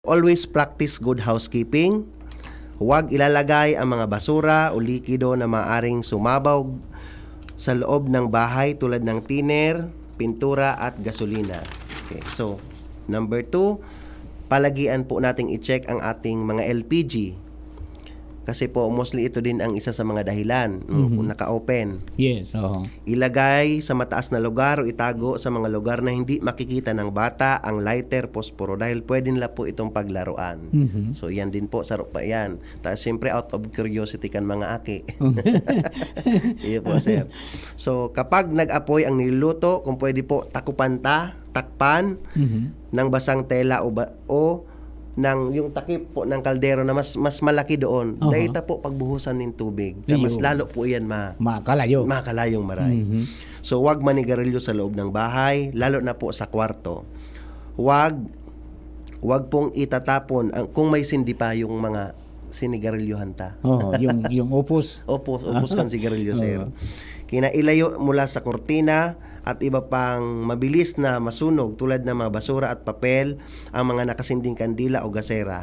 Always practice good housekeeping. Huwag ilalagay ang mga basura o likido na maaring sumabaw sa loob ng bahay tulad ng tiner, pintura at gasolina. Okay, so number 2, palagian po nating i-check ang ating mga LPG. Kasi po mostly ito din ang isa sa mga dahilan kung naka-open. Yes, oo. Ilagay sa mataas na lugar o itago sa mga lugar na hindi makikita ng bata ang lighter, posporo dahil pwede nila po itong paglaruan. So yan din po, saro pa yan. Tapos siyempre out of curiosity kan mga aki. Iyon po sir. So kapag nag-apoy ang niluto, kung pwede po takpan ng basang tela o ng yung takip po ng kaldero na mas malaki doon. Dahil po pagbuhusan ng tubig, na mas lalo po yan makalayong maray. So wag manigarilyo sa loob ng bahay, lalo na po sa kwarto. Wag pong itatapon kung may sindi pa yung mga sinigarilyohan ta. Yung upos. Upos kan sigarilyo sir. Kinailayo mula sa kortina at iba pang mabilis na masunog tulad ng mga basura at papel ang mga nakasinding kandila o gasera.